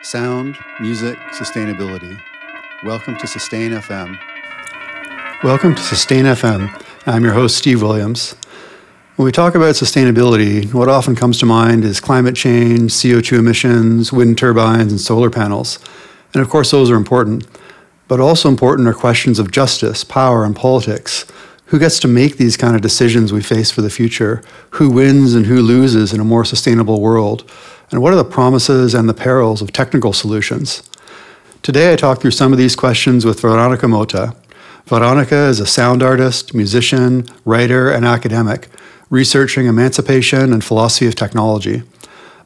Sound, music, sustainability. Welcome to Sustain FM. Welcome to Sustain FM. I'm your host, Steve Williams. When we talk about sustainability, what often comes to mind is climate change, CO2 emissions, wind turbines, and solar panels. And of course, those are important. But also important are questions of justice, power, and politics. Who gets to make these kind of decisions we face for the future? Who wins and who loses in a more sustainable world? And what are the promises and the perils of technical solutions? Today, I talk through some of these questions with Verónica Mota. Verónica is a sound artist, musician, writer, and academic, researching emancipation and philosophy of technology.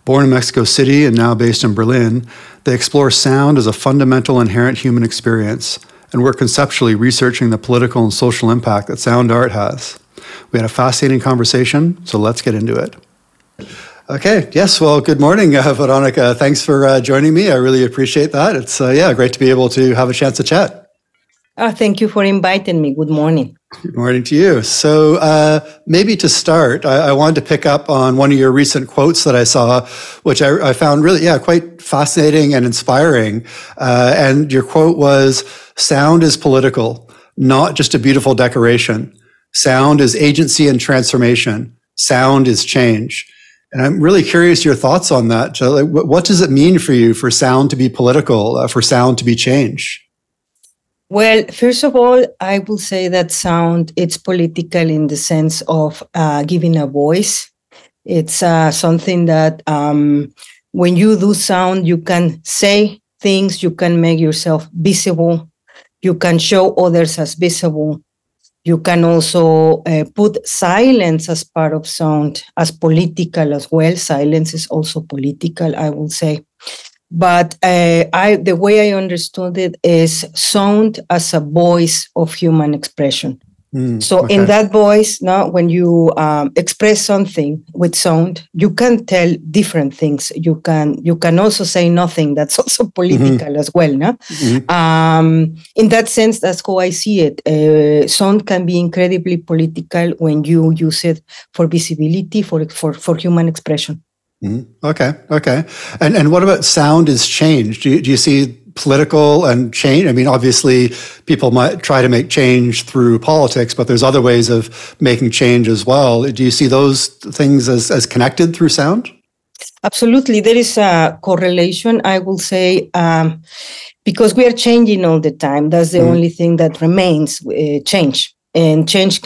Born in Mexico City and now based in Berlin, they explore sound as a fundamental inherent human experience and work conceptually researching the political and social impact that sound art has. We had a fascinating conversation, so let's get into it. Okay, yes, well, good morning, Verónica. Thanks for joining me. I really appreciate that. It's great to be able to have a chance to chat. Thank you for inviting me. Good morning. Good morning to you. So maybe to start, I wanted to pick up on one of your recent quotes that I saw, which I found really, quite fascinating and inspiring. And your quote was, "Sound is political, not just a beautiful decoration. Sound is agency and transformation. Sound is change." And I'm really curious your thoughts on that. What does it mean for you for sound to be political, for sound to be change? Well, first of all, I will say that sound, it's political in the sense of giving a voice. It's something that when you do sound, you can say things, you can make yourself visible, you can show others as visible. You can also put silence as part of sound, as political as well. Silence is also political, I will say. But the way I understood it is sound as a voice of human expression. Okay. In that voice, now when you express something with sound, you can tell different things. You can also say nothing. That's also political as well. No? In that sense, that's how I see it. Sound can be incredibly political when you use it for visibility, for human expression. Okay. And what about sound is change? Do you see political and change? I mean, obviously, people might try to make change through politics, but there's other ways of making change as well. Do you see those things as connected through sound? Absolutely. There is a correlation, I will say, because we are changing all the time. That's the only thing that remains, change. And change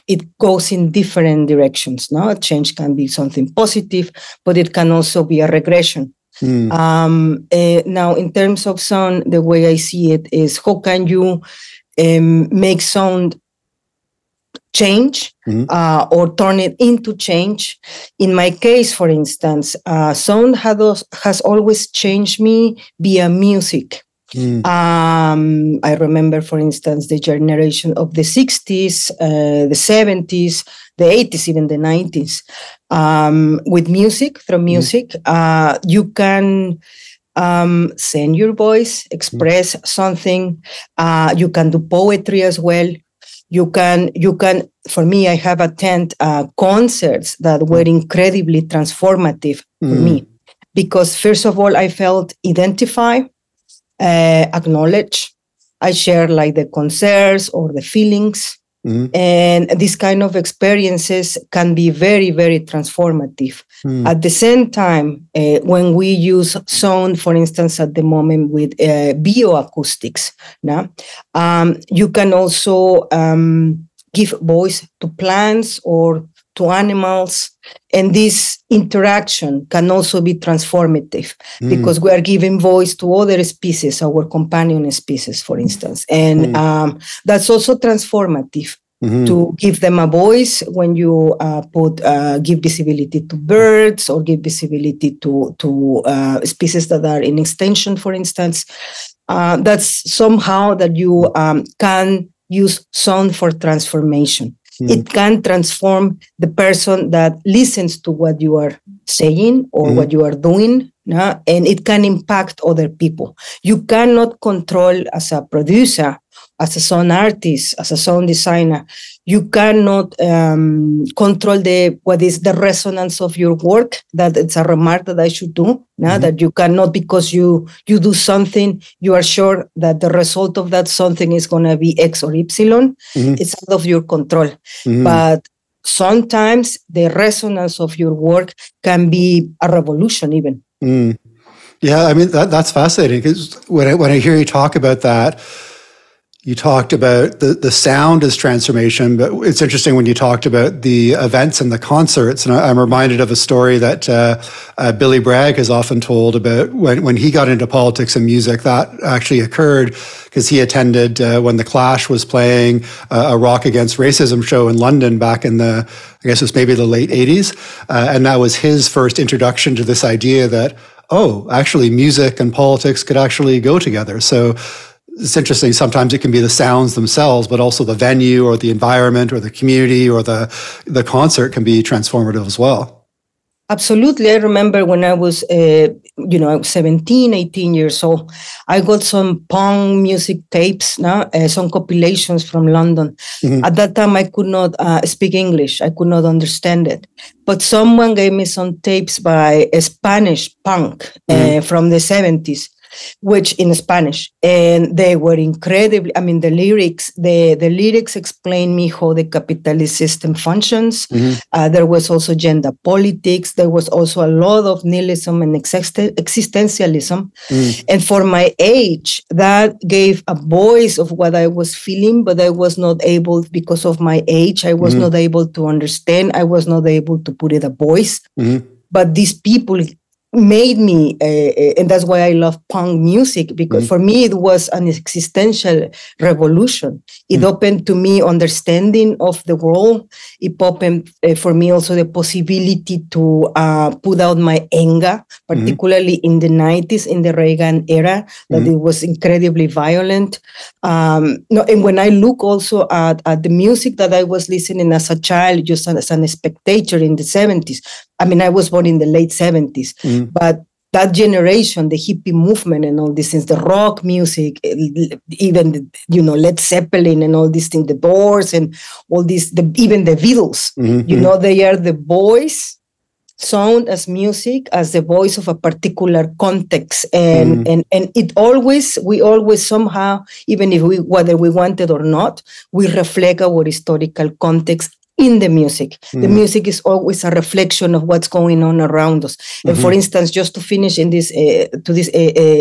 it goes in different directions. No, change can be something positive, but it can also be a regression. Now, in terms of sound, the way I see it is, how can you make sound change or turn it into change? In my case, for instance, sound has always changed me via music. I remember, for instance, the generation of the 60s, the 70s, the 80s, even the 90s. With music, through music, you can send your voice, express something. You can do poetry as well. You can. For me, I have attended concerts that were incredibly transformative for me, because first of all, I felt identified. Acknowledge. I share like the concerns or the feelings. And these kind of experiences can be very, very transformative. At the same time, when we use sound, for instance, at the moment with bioacoustics, you can also give voice to plants or to animals. And this interaction can also be transformative because we are giving voice to other species, our companion species, for instance. And that's also transformative to give them a voice when you give visibility to birds or give visibility to species that are in extinction, for instance. That's somehow that you can use sound for transformation. It can transform the person that listens to what you are saying or what you are doing, and it can impact other people. You cannot control, as a producer as a sound artist, as a sound designer, you cannot control what is the resonance of your work. That it's a remark that I should do. Now that you cannot, because you do something, you are sure that the result of that something is going to be X or Y. It's out of your control. But sometimes the resonance of your work can be a revolution even. Yeah, I mean, that's fascinating, because when I hear you talk about that, you talked about the sound as transformation, but it's interesting when you talked about the events and the concerts. And I'm reminded of a story that Billy Bragg has often told about when he got into politics and music. That actually occurred because he attended when The Clash was playing a Rock Against Racism show in London back in I guess it was maybe the late 80s. And that was his first introduction to this idea that, oh, actually music and politics could actually go together. So it's interesting. Sometimes it can be the sounds themselves, but also the venue or the environment or the community or the concert can be transformative as well. Absolutely. I remember when I was, 17, 18 years old, I got some punk music tapes, some compilations from London. At that time, I could not speak English. I could not understand it. But someone gave me some tapes by a Spanish punk from the 70s. Which in Spanish, and they were incredibly, I mean, the lyrics explain me how the capitalist system functions. There was also gender politics. There was also a lot of nihilism and existentialism. And for my age, that gave a voice of what I was feeling, but I was not able, because of my age, I was not able to understand. I was not able to put it a voice. But these people made me, and that's why I love punk music, because for me it was an existential revolution. It opened to me understanding of the world. It opened for me also the possibility to put out my anger, particularly in the 90s, in the Reagan era, that it was incredibly violent. And when I look also at the music that I was listening as a child, just as a spectator in the 70s, I mean, I was born in the late 70s, but that generation, the hippie movement and all these things, the rock music, even, Led Zeppelin and all these things, the Doors and all these, even the Beatles, they are the voice, sound as music, as the voice of a particular context. And we always somehow, even if whether we want it or not, we reflect our historical context in the music. The music is always a reflection of what's going on around us. And for instance, just to finish in this,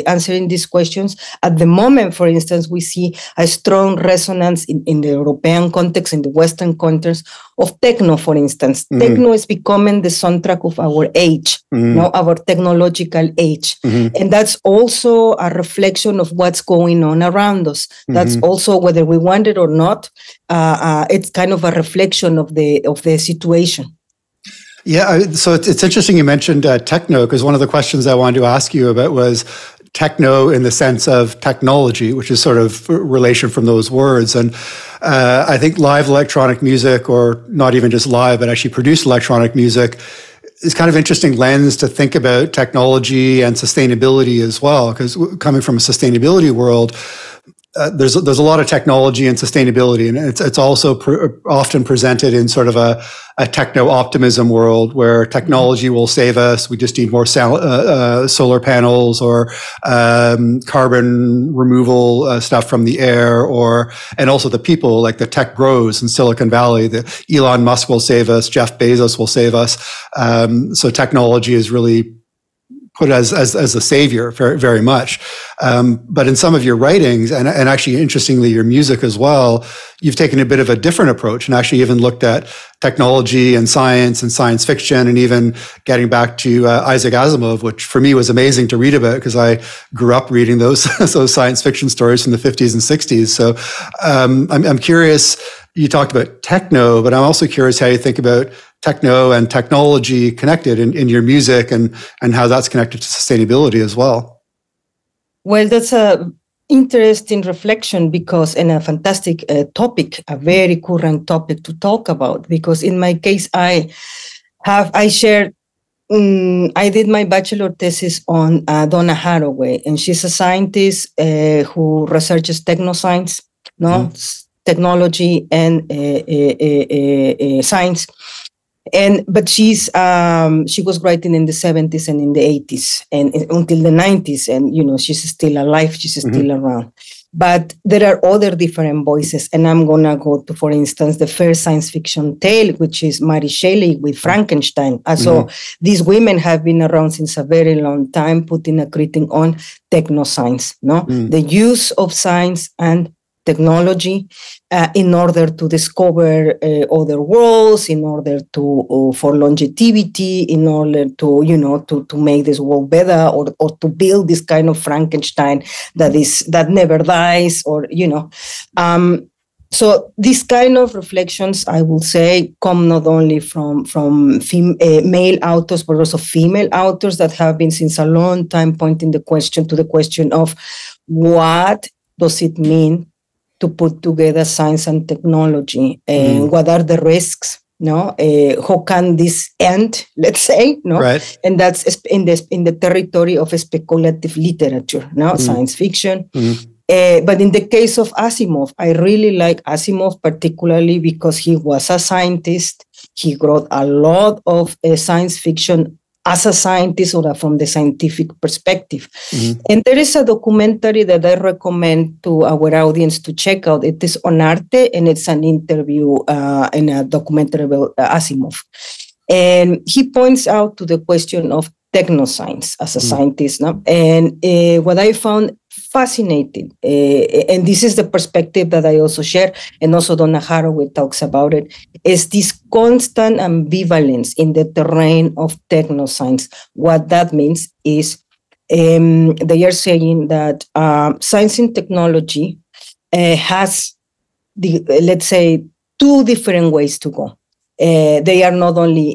answering these questions, at the moment, for instance, we see a strong resonance in the European context, in the Western context, of techno, for instance. Techno is becoming the soundtrack of our age, our technological age. And that's also a reflection of what's going on around us. That's also, whether we want it or not, it's kind of a reflection of the situation. Yeah, so it's interesting you mentioned techno, because one of the questions I wanted to ask you about was techno in the sense of technology, which is sort of relation from those words. And I think live electronic music, or not even just live, but actually produced electronic music, is kind of interesting lens to think about technology and sustainability as well, because coming from a sustainability world, there's a lot of technology and sustainability, and it's also often presented in sort of a techno optimism world where technology will save us. We just need more solar panels or carbon removal stuff from the air, and also the people, like the tech bros in Silicon Valley. The Elon Musk will save us. Jeff Bezos will save us. So technology is really put as a savior very, very much. But in some of your writings, and actually interestingly your music as well, you've taken a bit of a different approach and actually even looked at technology and science fiction, and even getting back to Isaac Asimov, which for me was amazing to read about because I grew up reading those science fiction stories from the 50s and 60s. So I'm curious, you talked about techno, but I'm also curious how you think about techno and technology connected in your music, and how that's connected to sustainability as well. Well, that's a interesting reflection, because, and a fantastic topic, a very current topic to talk about, because in my case, I did my bachelor thesis on Donna Haraway, and she's a scientist who researches technoscience. no, technology and science. But she was writing in the 70s and in the 80s and until the 90s, and she's still alive, she's still around. But there are other different voices, and I'm gonna go to, for instance, the first science fiction tale, which is Mary Shelley with Frankenstein. So these women have been around since a very long time, putting a critique on technoscience, the use of science and technology in order to discover other worlds, in order to for longevity, in order to to make this world better, or to build this kind of Frankenstein that never dies, or So these kind of reflections, I will say, come not only from male authors, but also female authors that have been since a long time pointing the question of what does it mean to put together science and technology, and what are the risks? How can this end? Let's say, right. And that's in the territory of speculative literature, science fiction. But in the case of Asimov, I really like Asimov particularly because he was a scientist. He wrote a lot of science fiction as a scientist or from the scientific perspective. And there is a documentary that I recommend to our audience to check out. It is on Arte, and it's an interview in a documentary about Asimov. And he points out to the question of technoscience as a scientist. And what I found fascinating, and this is the perspective that I also share, and also Donna Haraway talks about it, is this constant ambivalence in the terrain of technoscience. What that means is they are saying that science and technology has, let's say, two different ways to go. They are not only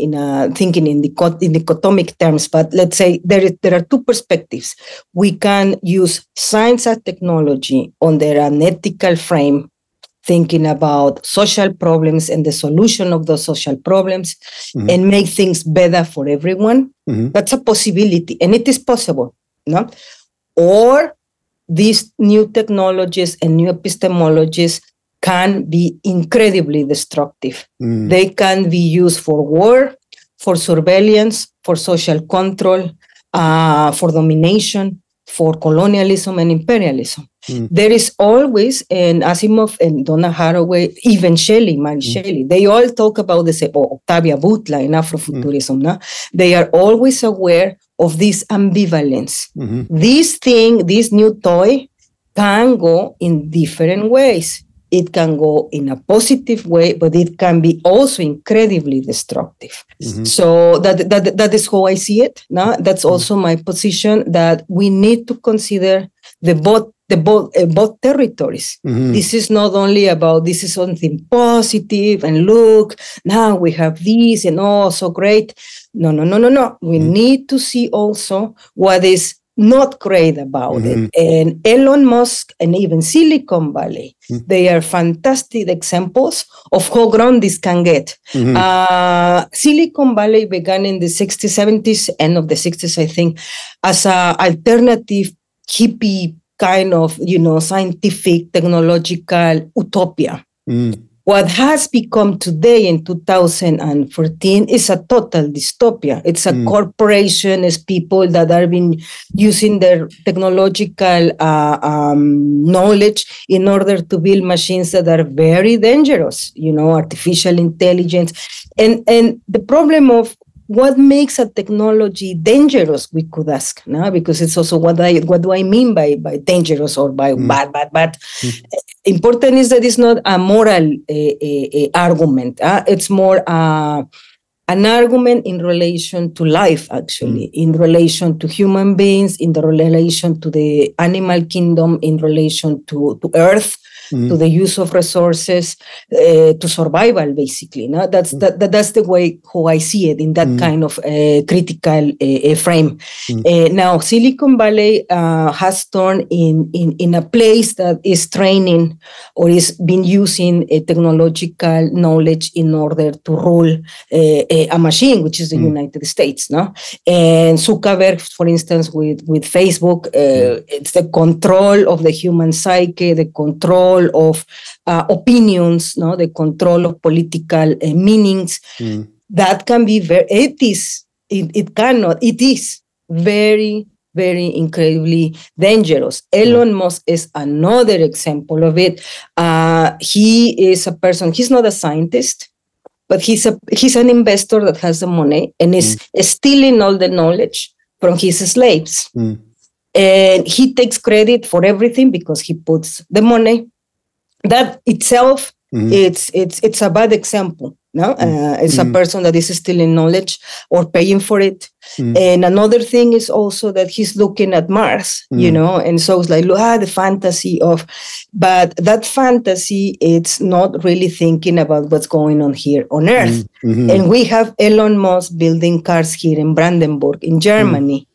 thinking in dichotomic terms, but let's say there are two perspectives. We can use science and technology under an ethical frame, thinking about social problems and the solution of those social problems, and make things better for everyone. That's a possibility, and it is possible. Or these new technologies and new epistemologies can be incredibly destructive. They can be used for war, for surveillance, for social control, for domination, for colonialism and imperialism. There is always, and Asimov and Donna Haraway, even Shelley, Mary Shelley, they all talk about this, Octavia Butler in Afrofuturism. They are always aware of this ambivalence. This new toy can go in different ways. It can go in a positive way, but it can be also incredibly destructive. So that is how I see it. That's also my position, that we need to consider both territories. This is not only about this is something positive and look, now we have this and so great. No. We need to see also what is not great about it. And Elon Musk and even Silicon Valley, they are fantastic examples of how grown this can get. Silicon Valley began in the 60s, 70s, end of the 60s, I think, as an alternative hippie kind of, scientific, technological utopia. What has become today in 2014 is a total dystopia. It's a corporation, it's people that have been using their technological knowledge in order to build machines that are very dangerous, artificial intelligence. And the problem of what makes a technology dangerous, we could ask, because it's also what do I mean by dangerous or by bad. Important is that it's not a moral argument. It's more an argument in relation to life, actually, in relation to human beings, in the relation to the animal kingdom, in relation to Earth, to the use of resources, to survival, basically. That's the way how I see it in that kind of critical frame. Now, Silicon Valley has turned in a place that is training or is been using technological knowledge in order to rule a machine, which is the United States. And Zuckerberg, for instance, with Facebook, it's the control of the human psyche, the control control of opinions, no, the control of political meanings. That can be it is very, very incredibly dangerous. Elon Musk is another example of it. He is a person, he's not a scientist, but he's an investor that has the money and is stealing all the knowledge from his slaves. And he takes credit for everything because he puts the money. That itself, it's a bad example. No, it's a person that is stealing knowledge or paying for it. And another thing is also that he's looking at Mars, you know, and so it's like, the fantasy of, but that fantasy, it's not really thinking about what's going on here on Earth. And we have Elon Musk building cars here in Brandenburg, in Germany.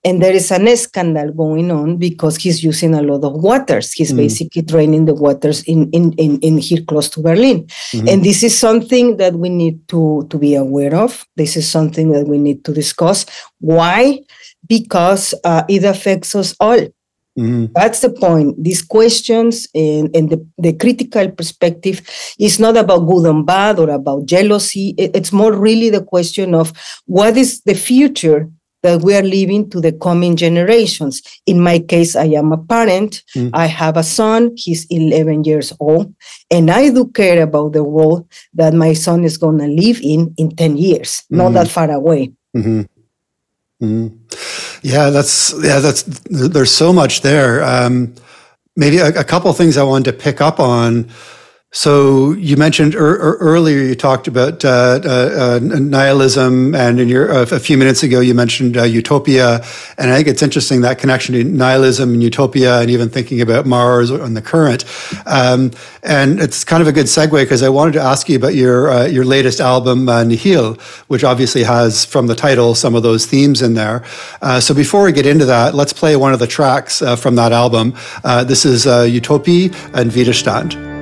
And there is an scandal going on because he's using a lot of waters. He's basically draining the waters in here close to Berlin. And this is something that we need to be aware of. This is something that we need to discuss. Why? Because it affects us all. That's the point. These questions and the critical perspective is not about good and bad or about jealousy. It's more really the question of what is the future that we are leaving to the coming generations. In my case, I am a parent. I have a son. He's 11 years old. And I do care about the world that my son is going to live in 10 years, not that far away. Yeah, there's so much there. Maybe a couple of things I wanted to pick up on. So you mentioned earlier, you talked about nihilism, and in a few minutes ago, you mentioned utopia. And I think it's interesting, that connection to nihilism and utopia, and even thinking about Mars and the current. And it's kind of a good segue, because I wanted to ask you about your latest album, Nihil, which obviously has, from the title, some of those themes in there. So before we get into that, let's play one of the tracks from that album. This is Utopie and Widerstand.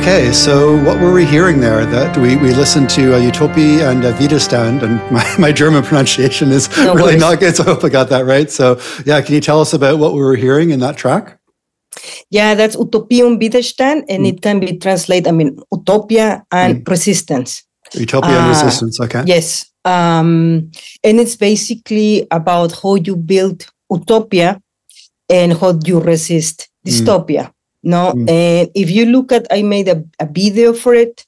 Okay, so what were we hearing there? That we listened to Utopia and Widerstand, and my German pronunciation is really not good, so I hope I got that right. So yeah, can you tell us about what we were hearing in that track? Yeah, that's Utopia und Widerstand, and it can be translated, Utopia and Resistance. Utopia and Resistance, okay. Yes. And it's basically about how you build utopia and how you resist dystopia. No, and if you look at, I made a video for it,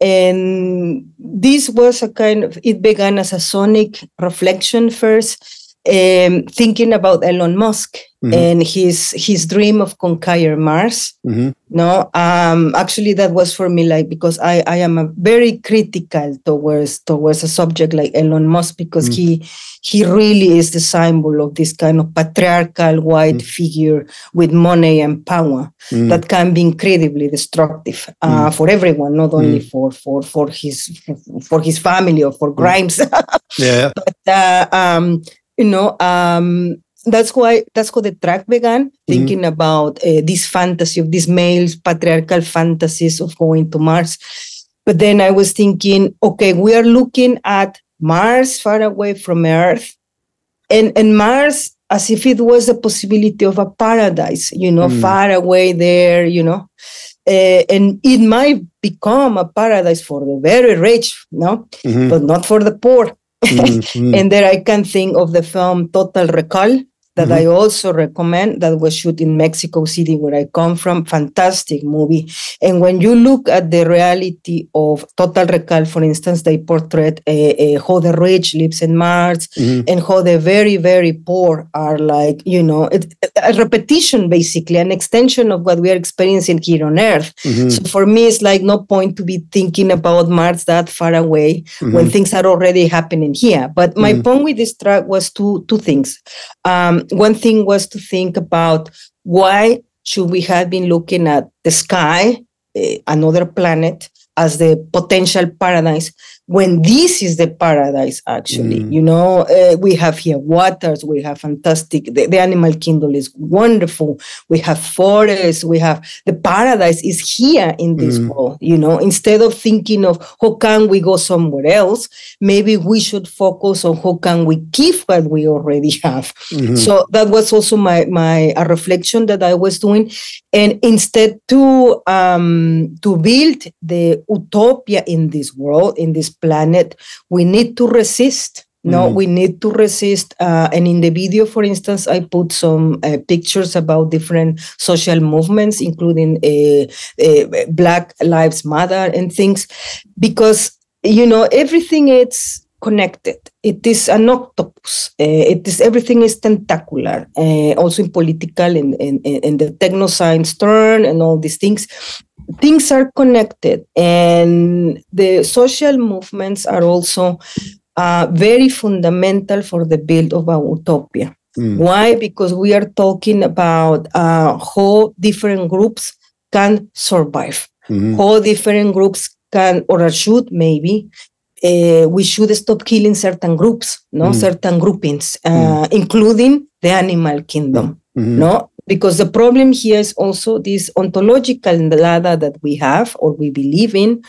and this was it began as a sonic reflection first, thinking about Elon Musk and his dream of conquer Mars. No, actually that was for me because I am a very critical towards a subject like Elon Musk, because he really is the symbol of this kind of patriarchal white figure with money and power that can be incredibly destructive for everyone, not only for his family or for Grimes. Yeah. But that's how the track began, thinking about this fantasy of these males, patriarchal fantasies of going to Mars. But then I was thinking, okay, we are looking at Mars far away from Earth, and Mars as if it was a possibility of a paradise, far away there, and it might become a paradise for the very rich, but not for the poor. And there I can think of the film Total Recall that I also recommend, that was shot in Mexico City, where I come from. Fantastic movie. And when you look at the reality of Total Recall, for instance, they portrayed how the rich lives in Mars and how the very, very poor are a repetition, basically, an extension of what we are experiencing here on Earth. So for me, it's no point to be thinking about Mars that far away when things are already happening here. But my point with this track was two things. One thing was to think about why should we have been looking at the sky, another planet, as the potential paradise, when this is the paradise, actually. We have here waters, we have fantastic, the animal kingdom is wonderful, we have forests, we have, the paradise is here in this world, instead of thinking of how can we go somewhere else, maybe we should focus on how can we keep what we already have. So that was also a reflection that I was doing. And instead to build the utopia in this world, in this planet, we need to resist. We need to resist. And in the video, for instance, I put some pictures about different social movements, including Black Lives Matter and things, because, everything is connected. It is an octopus. Everything is tentacular, also in political and the technoscience turn and all these things. Things are connected, and the social movements are also very fundamental for the build of our utopia. Why? Because we are talking about how different groups can survive, how different groups can or should maybe. We should stop killing certain groups, certain groupings, including the animal kingdom, Because the problem here is also this ontological ladder that we have or we believe in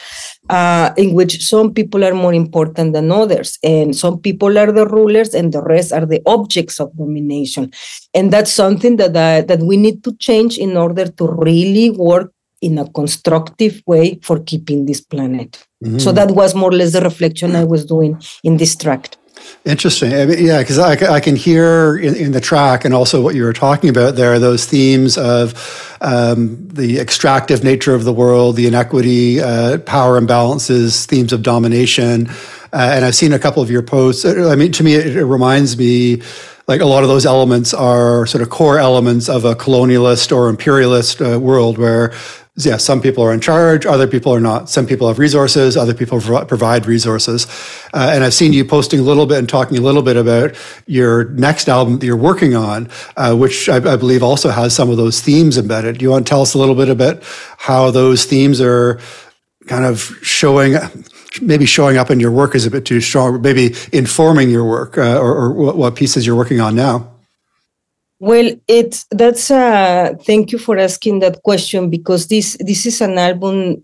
which some people are more important than others, and some people are the rulers and the rest are the objects of domination. And that's something that we need to change in order to really work in a constructive way for keeping this planet. So that was more or less the reflection I was doing in this tract. Interesting. Because I can hear in the track and also what you were talking about there, those themes of the extractive nature of the world, the inequity, power imbalances, themes of domination. And I've seen a couple of your posts. To me, it reminds me like a lot of those elements are sort of core elements of a colonialist or imperialist world where some people are in charge, other people are not. Some people have resources, other people provide resources. And I've seen you posting a little bit and talking a little bit about your next album that you're working on, which I believe also has some of those themes embedded. Do you want to tell us a little bit about how those themes are kind of showing up in your work is a bit too strong, maybe informing your work or what pieces you're working on now? Well, thank you for asking that question, because this is an album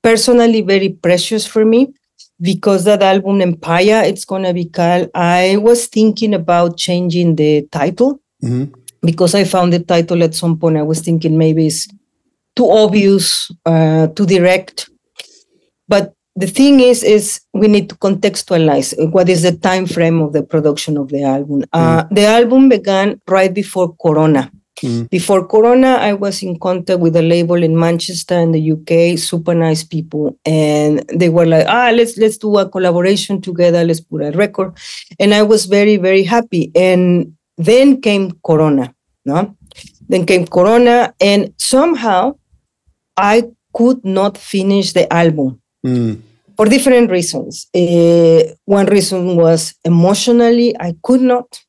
personally very precious for me, because that album Empire, it's gonna be called. I was thinking about changing the title because I found the title at some point. I was thinking maybe it's too obvious, too direct, but the thing is we need to contextualize what is the time frame of the production of the album. The album began right before Corona. Before Corona, I was in contact with a label in Manchester in the UK, super nice people. And they were like, let's do a collaboration together. Let's put a record. And I was very, very happy. And then came Corona, no? Then came Corona, and somehow I could not finish the album. For different reasons. One reason was emotionally, I could not.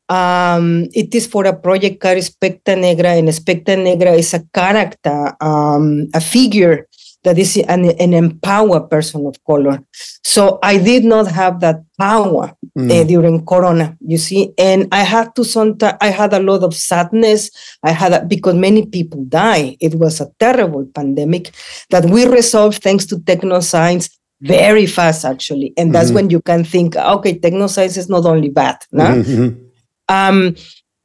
It is for a project called Specta Negra, and Specta Negra is a character, a figure that is an empowered person of color. So I did not have that power during Corona, you see, and I had a lot of sadness. Because many people die. It was a terrible pandemic that we resolved thanks to technoscience very fast, actually. And that's when you can think, okay, technoscience is not only bad, no?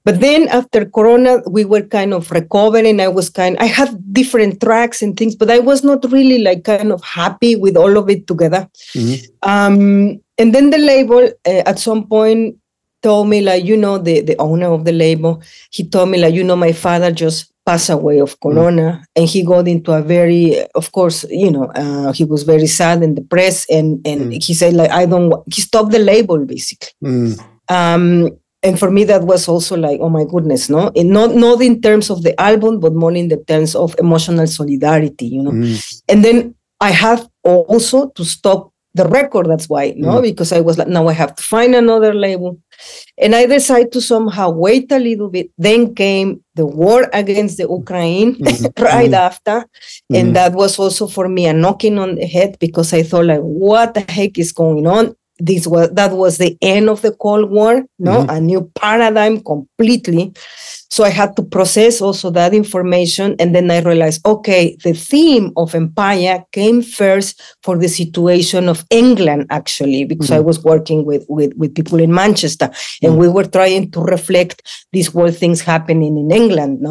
But then after Corona, we were kind of recovering. I had different tracks and things, but I was not really like kind of happy with all of it together. And then the label at some point told me, like, the owner of the label, he told me, like, my father just passed away of Corona, and he got into a very, of course, he was very sad and depressed, and he said, like, he stopped the label basically. And for me, that was also like, oh my goodness, no? And not in terms of the album, but more in the terms of emotional solidarity, And then I have also to stop the record, that's why, because I was like, now I have to find another label. And I decided to somehow wait a little bit. Then came the war against the Ukraine right after. And that was also for me a knocking on the head, because I thought, like, what the heck is going on? That was the end of the Cold War, a new paradigm completely. So I had to process also that information. And then I realized, okay, the theme of Empire came first for the situation of England, actually, because I was working with people in Manchester, and we were trying to reflect these world things happening in England,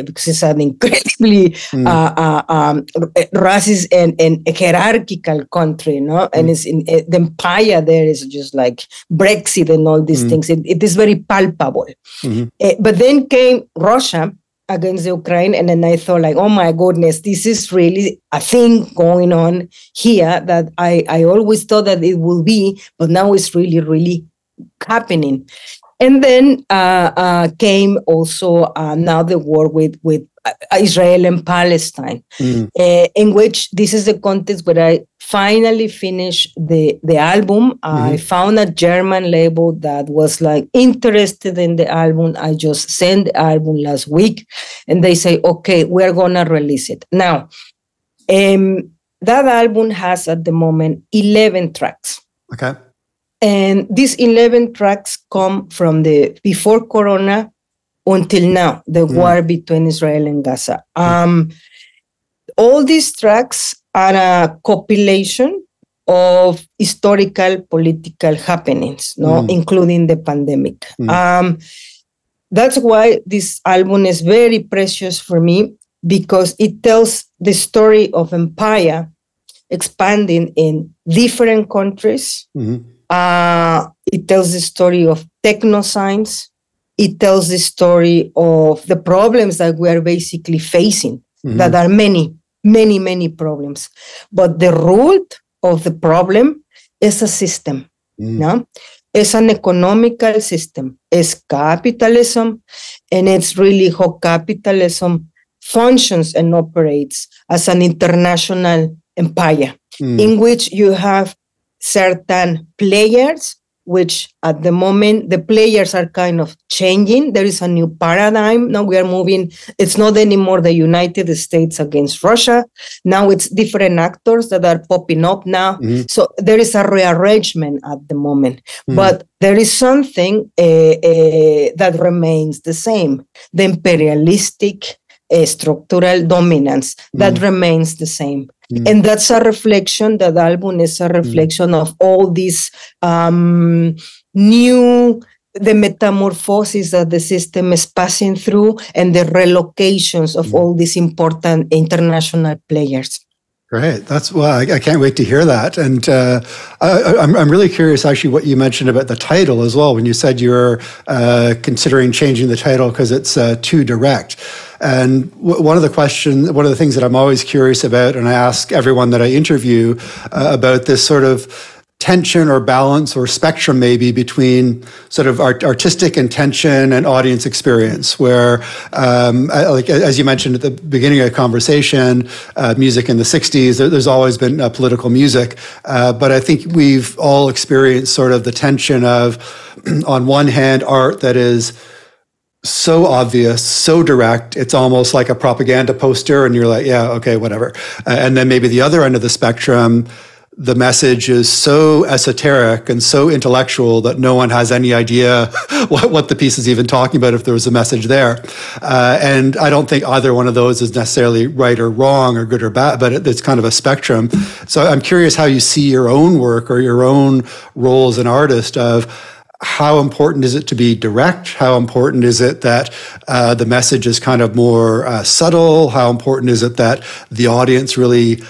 because it's an incredibly racist and hierarchical country, and it's in the Empire there is just like Brexit and all these things. It is very palpable. But then came Russia against the Ukraine, and then I thought, like, oh my goodness, this is really a thing going on here that I always thought that it will be, but now it's really, really happening. And then came also now the war with Israel and Palestine, in which this is the context where I finally finished the album. I found a German label that was like interested in the album. I just sent the album last week, and they say, okay, we're going to release it. Now, that album has at the moment 11 tracks. Okay. And these 11 tracks come from the before Corona until now, the war between Israel and Gaza. All these tracks are a compilation of historical political happenings, including the pandemic. That's why this album is very precious for me, because it tells the story of Empire expanding in different countries. It tells the story of technoscience. It tells the story of the problems that we are basically facing, that are many, many, many problems. But the root of the problem is a system. No? It's an economical system. It's capitalism, and it's really how capitalism functions and operates as an international empire in which you have certain players which at the moment the players are kind of changing. There is a new paradigm. Now we are moving. It's not anymore the United States against Russia. Now it's different actors that are popping up now. So there is a rearrangement at the moment. But there is something that remains the same. The imperialistic structural dominance that remains the same. And that's a reflection, that album is a reflection of all these the metamorphosis that the system is passing through and the relocations of all these important international players. Great. I can't wait to hear that. And I'm really curious, actually, what you mentioned about the title as well, when you said you're considering changing the title because it's too direct. And one of the things that I'm always curious about, and I ask everyone that I interview about this sort of tension or balance or spectrum maybe between sort of artistic intention and audience experience, where, like as you mentioned at the beginning of the conversation, music in the 60s, there's always been political music. But I think we've all experienced sort of the tension of, on one hand, art that is so obvious, so direct, it's almost like a propaganda poster, and you're like, yeah, okay, whatever. And then maybe the other end of the spectrum, the message is so esoteric and so intellectual that no one has any idea what the piece is even talking about if there was a message there. And I don't think either one of those is necessarily right or wrong or good or bad, but it's kind of a spectrum. So I'm curious how you see your own work or your own role as an artist of how important is it to be direct? How important is it that the message is kind of more subtle? How important is it that the audience really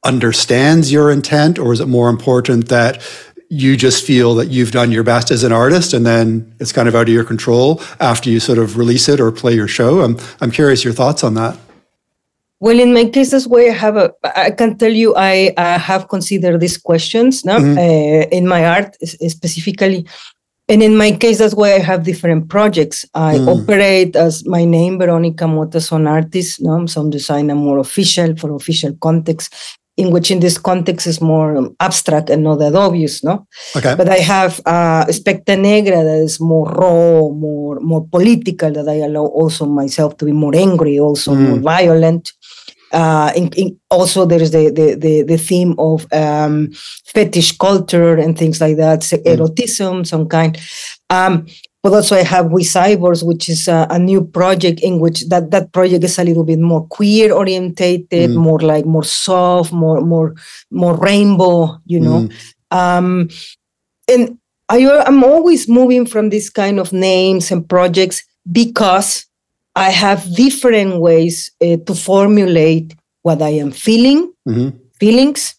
understands your intent? Or is it more important that you just feel that you've done your best as an artist and then it's kind of out of your control after you sort of release it or play your show? I'm curious your thoughts on that. Well, in my case, that's why I can tell you I have considered these questions in my art specifically. And in my case, that's why I have different projects. I operate as my name, Verónica Mota, sound artist, sound designer, more official, for official context, in which in this context is more abstract and not that obvious, no? Okay. But I have Specta Negra that is more raw, more political, that I allow also myself to be more angry, also more violent. Also, there is the theme of fetish culture and things like that, erotism, some kind. But also I have We Cyborgs, which is a new project in which that project is a little bit more queer orientated, more soft, more rainbow, you know. And I'm always moving from this kind of names and projects because I have different ways to formulate what I am feeling, feelings,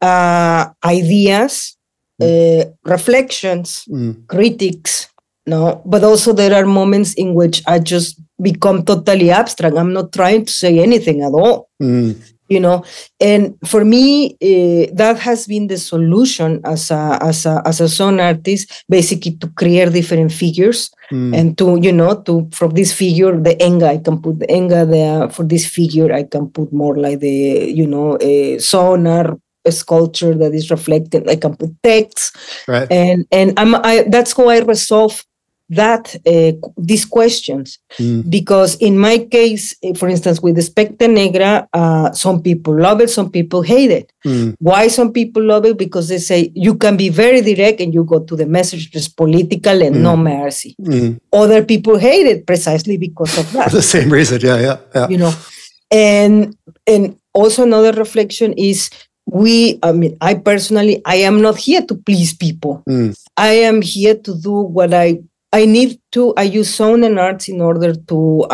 ideas, reflections, critiques, no. But also there are moments in which I just become totally abstract. I'm not trying to say anything at all. You know, and for me, that has been the solution as a sound artist, basically to create different figures and to from this figure, the enga, I can put the enga there. For this figure, I can put more like the sonar sculpture that is reflected. I can put text, right? And that's how I resolve these questions, because in my case, for instance, with the Specta Negra, some people love it, some people hate it. Why some people love it? Because they say you can be very direct and you go to the message just political and no mercy. Other people hate it precisely because of that. For the same reason, yeah. You know, and also another reflection is I personally, I am not here to please people. I am here to do what I need to. I use sound and arts in order to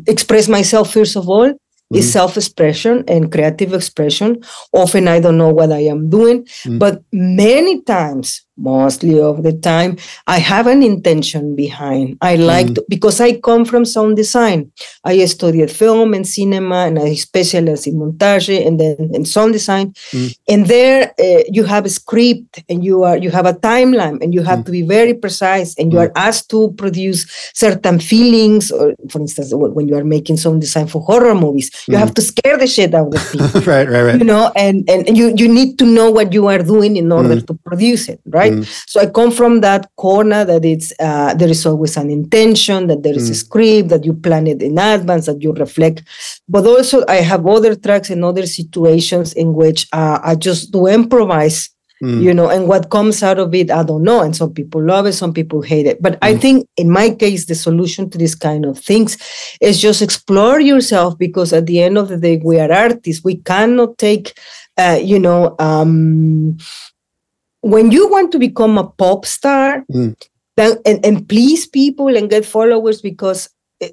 express myself, first of all, is self-expression and creative expression. Often I don't know what I am doing, but many times, mostly of the time, I have an intention behind. I like to, because I come from sound design. I studied film and cinema, and I specialize in montage and then in sound design. And there you have a script, and you have a timeline, and you have to be very precise, and you are asked to produce certain feelings. Or, for instance, when you are making sound design for horror movies, You have to scare the shit out of people. Right. You know, and you need to know what you are doing in order to produce it, right? So I come from that corner that it's there is always an intention, that there is a script, that you plan it in advance, that you reflect. But also I have other tracks and other situations in which I just do improvise. You know, and what comes out of it, I don't know. And some people love it, some people hate it. But I think in my case, the solution to this kind of things is just explore yourself, because at the end of the day, we are artists. We cannot take, when you want to become a pop star and please people and get followers, because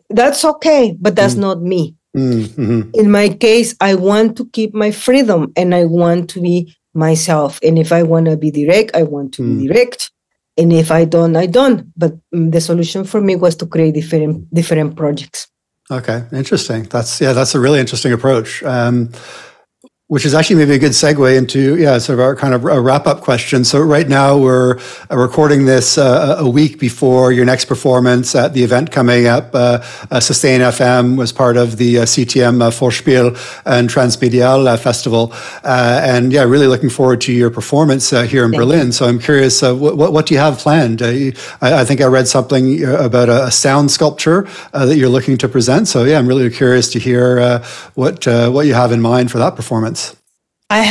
that's okay, but that's not me. In my case, I want to keep my freedom and I want to be myself. And if I want to be direct, I want to be direct. And if I don't, I don't. But the solution for me was to create different projects. Okay, interesting. That's a really interesting approach. Which is actually maybe a good segue into, sort of our kind of a wrap-up question. So right now we're recording this a week before your next performance at the event coming up. Sustain FM was part of the CTM Vorspiel and Transmedial Festival. And really looking forward to your performance here in Berlin. So I'm curious, what do you have planned? I think I read something about a sound sculpture that you're looking to present. So I'm really curious to hear what you have in mind for that performance. I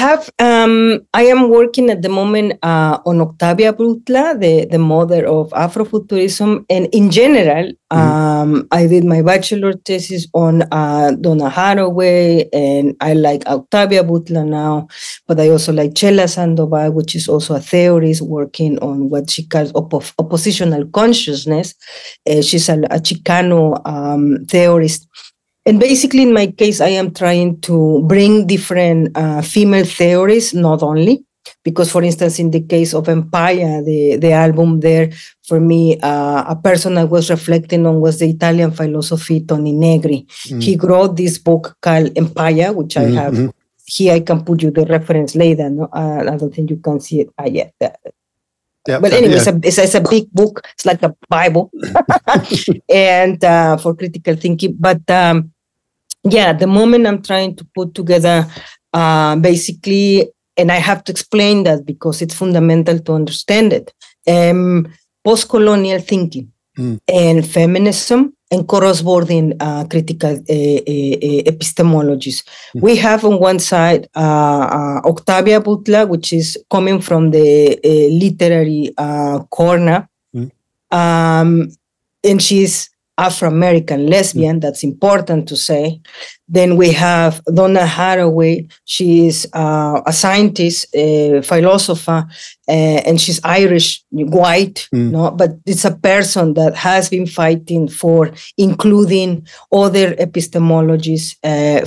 am working at the moment on Octavia Butler, the mother of Afrofuturism. And in general, I did my bachelor thesis on Donna Haraway, and I like Octavia Butler now, but I also like Chela Sandoval, which is also a theorist working on what she calls oppositional consciousness. She's a Chicano theorist. And basically, in my case, I am trying to bring different female theories, not only, because, for instance, in the case of Empire, the album there, for me, a person I was reflecting on was the Italian philosopher Toni Negri. He wrote this book called Empire, which I have here. I can put you the reference later. No? I don't think you can see it yet. But anyway, it's a big book. It's like a Bible, and for critical thinking. But the moment I'm trying to put together, basically, and I have to explain that because it's fundamental to understand it, post-colonial thinking and feminism and cross-boarding critical epistemologies. We have on one side Octavia Butler, which is coming from the literary corner, and she's Afro-American lesbian, that's important to say. Then we have Donna Haraway. She is a scientist, a philosopher, and she's Irish, white, no? But it's a person that has been fighting for including other epistemologies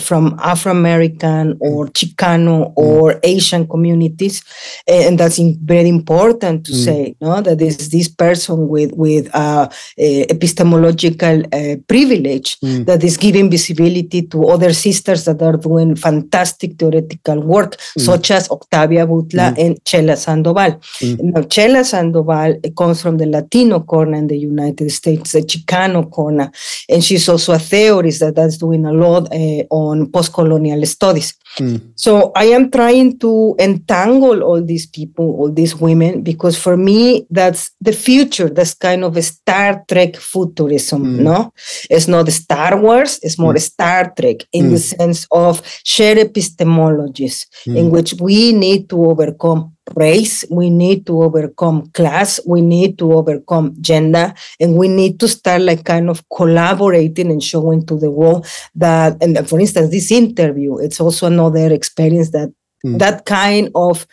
from Afro-American or Chicano or Asian communities. And that's very important to say, no? That is this person with epistemological privilege that is giving visibility to other sisters that are doing fantastic theoretical work, such as Octavia Butler and Chela Sandoval. Now, Chela Sandoval comes from the Latino corner in the United States, the Chicano corner, and she's also a theorist that's doing a lot on post-colonial studies. So I am trying to entangle all these people, all these women, because for me, that's the future. That's kind of a Star Trek futurism, no? It's not Star Wars, it's more Star Trek in the sense of shared epistemologies in which we need to overcome race, we need to overcome class, we need to overcome gender, and we need to start like kind of collaborating and showing to the world that, and for instance, this interview, it's also another experience that that kind of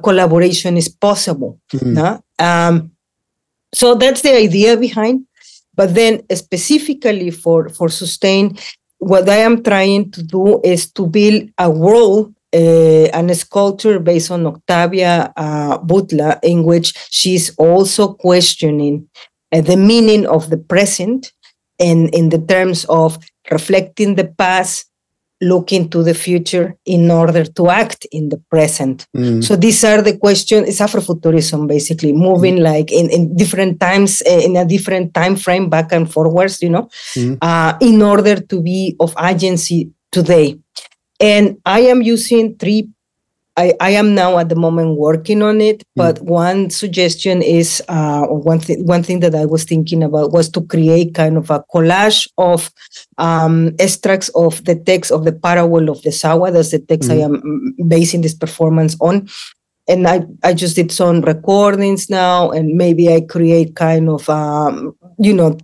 collaboration is possible. No? So that's the idea behind. But then specifically for Sustain, what I am trying to do is to build a world and a sculpture based on Octavia Butler, in which she's also questioning the meaning of the present and in the terms of reflecting the past, looking to the future in order to act in the present. So these are the questions. It's Afrofuturism, basically, moving like in different times, in a different time frame, back and forwards, you know, in order to be of agency today. And I am using three. I am now at the moment working on it, but one suggestion is, or one thing that I was thinking about was to create kind of a collage of extracts of the text of the Parable of the Sawa. That's the text I am basing this performance on. And I just did some recordings now, and maybe I create kind of,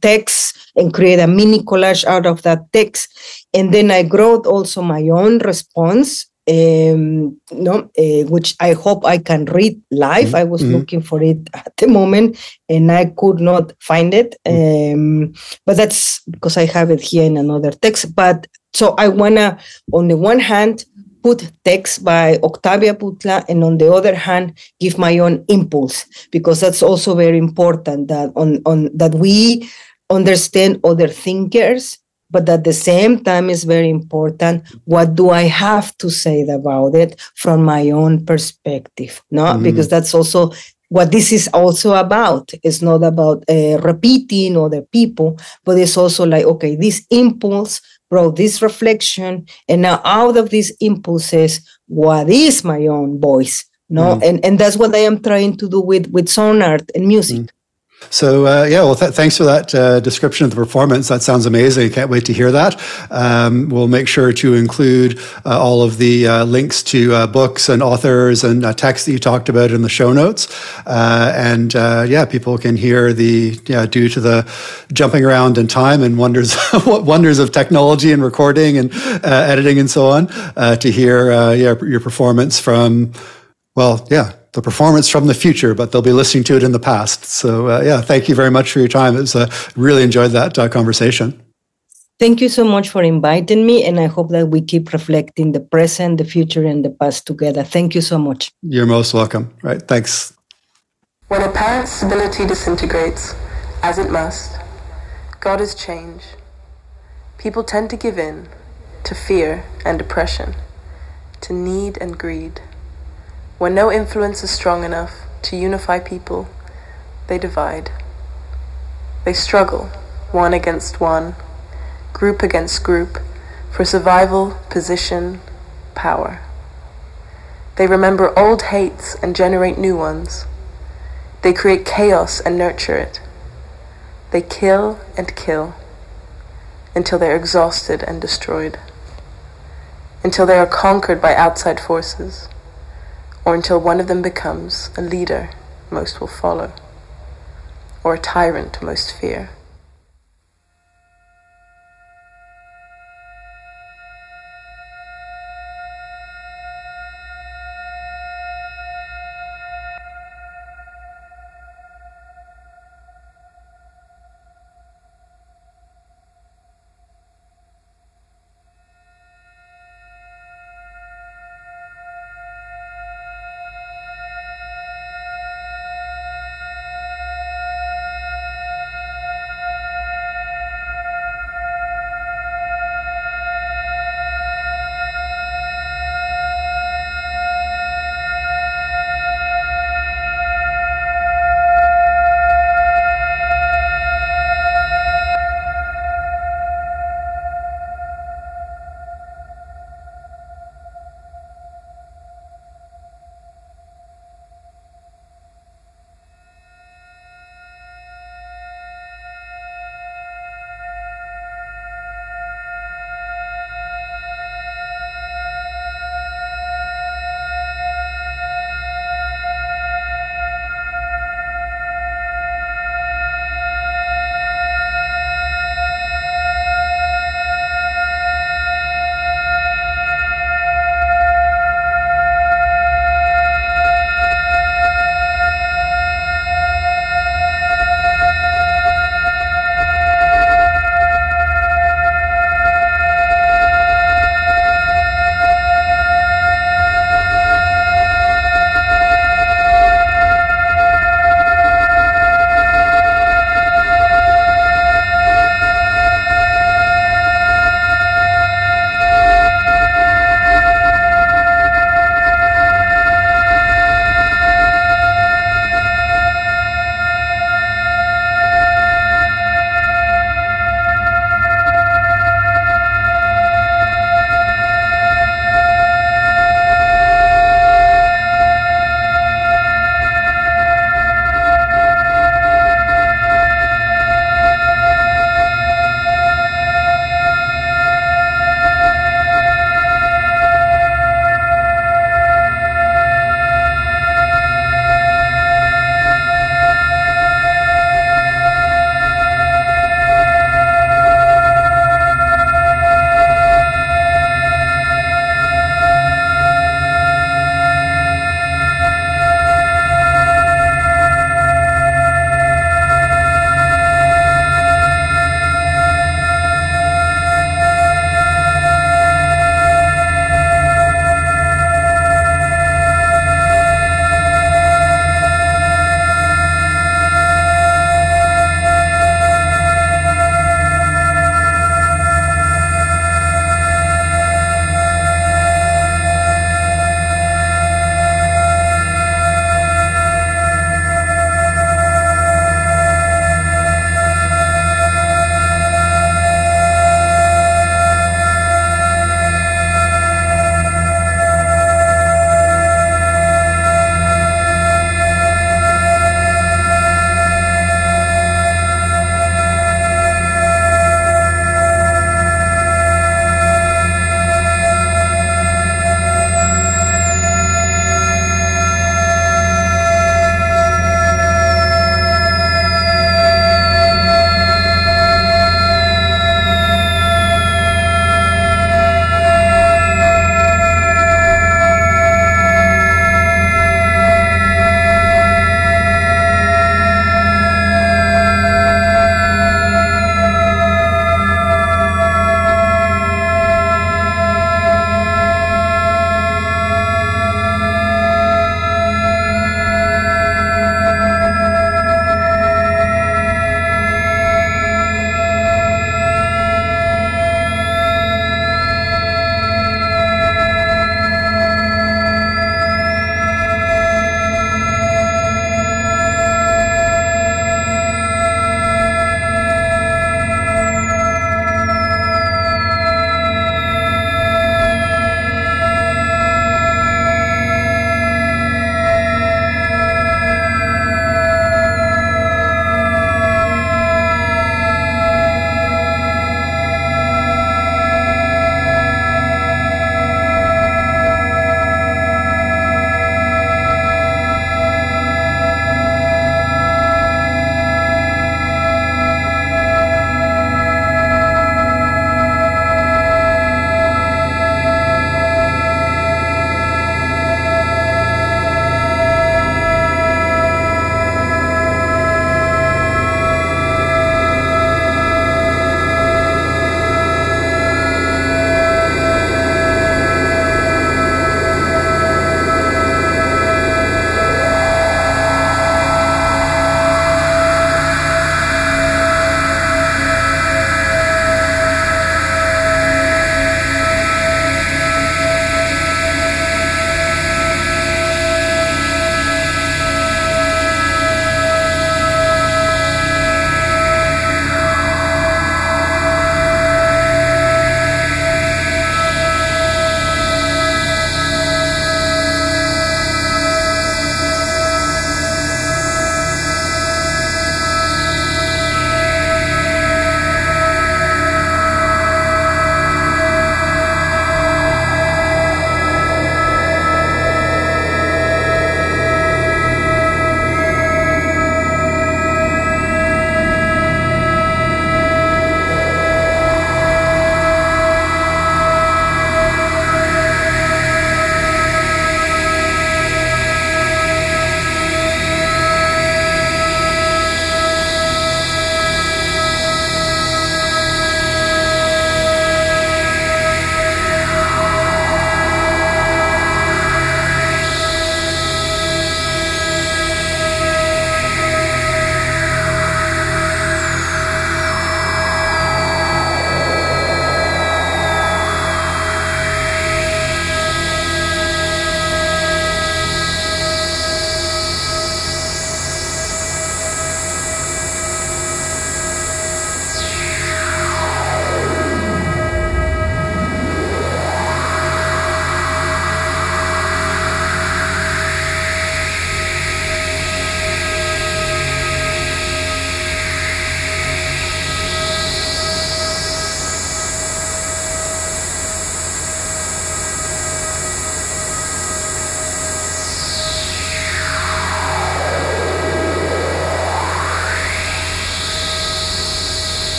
text and create a mini collage out of that text. And then I wrote also my own response, which I hope I can read live. I was looking for it at the moment, and I could not find it. But that's because I have it here in another text. But so I want to, on the one hand, put text by Octavia Butler, and on the other hand, give my own impulse, because that's also very important that on that we understand other thinkers, but at the same time is very important, what do I have to say about it from my own perspective? No, because that's also what this is also about. It's not about repeating other people, but it's also like, okay, this impulse brought this reflection, and now out of these impulses, what is my own voice? No, and that's what I am trying to do with sound art and music. So, thanks for that description of the performance. That sounds amazing. Can't wait to hear that. We'll make sure to include all of the links to books and authors and texts that you talked about in the show notes. People can hear due to the jumping around in time and wonders of technology and recording and editing and so on, to hear your performance from, the performance from the future, but they'll be listening to it in the past. So, thank you very much for your time. It was really enjoyed that conversation. Thank you so much for inviting me, and I hope that we keep reflecting the present, the future, and the past together. Thank you so much. You're most welcome. Right, thanks. When apparent stability disintegrates, as it must, God is change. People tend to give in to fear and depression, to need and greed. When no influence is strong enough to unify people, they divide. They struggle, one against one, group against group, for survival, position, power. They remember old hates and generate new ones. They create chaos and nurture it. They kill and kill until they're exhausted and destroyed, until they are conquered by outside forces, or until one of them becomes a leader most will follow, or a tyrant most fear.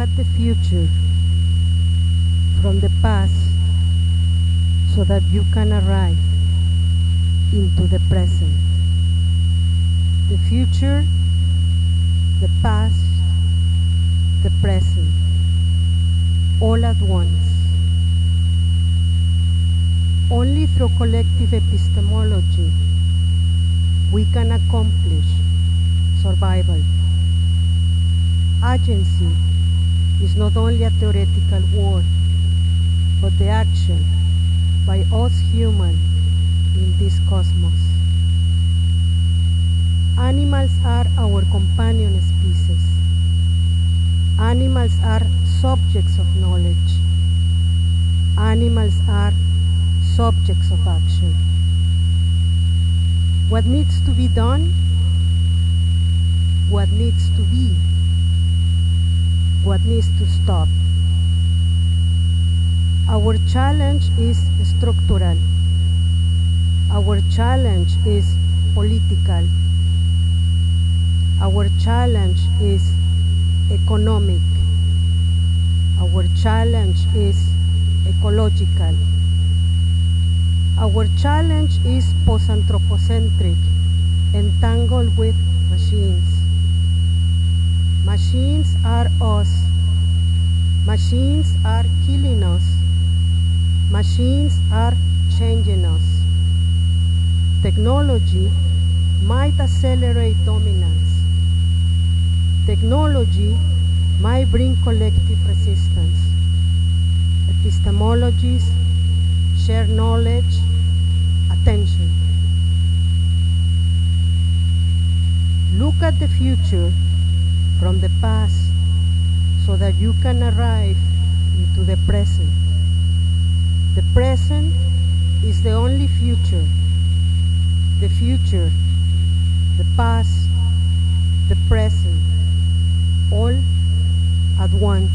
at the future from the past so that you can arrive into the present. The future, the past, the present, all at once. Only through collective epistemology we can accomplish survival. Agency is not only a theoretical word, but the action by us humans in this cosmos. Animals are our companion species. Animals are subjects of knowledge. Animals are subjects of action. What needs to be done? What needs to be? What needs to stop? Our challenge is structural. Our challenge is political. Our challenge is economic. Our challenge is ecological. Our challenge is post-anthropocentric, entangled with machines. Machines are us. Machines are killing us. Machines are changing us. Technology might accelerate dominance. Technology might bring collective resistance. Epistemologies, share knowledge, attention. Look at the future from the past so that you can arrive into the present. The present is the only future. The future, the past, the present, all at once.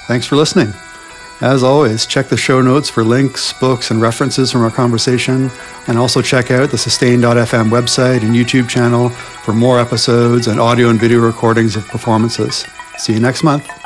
Thanks for listening. As always, check the show notes for links, books, and references from our conversation, and also check out the Sustain.fm website and YouTube channel for more episodes and audio and video recordings of performances. See you next month.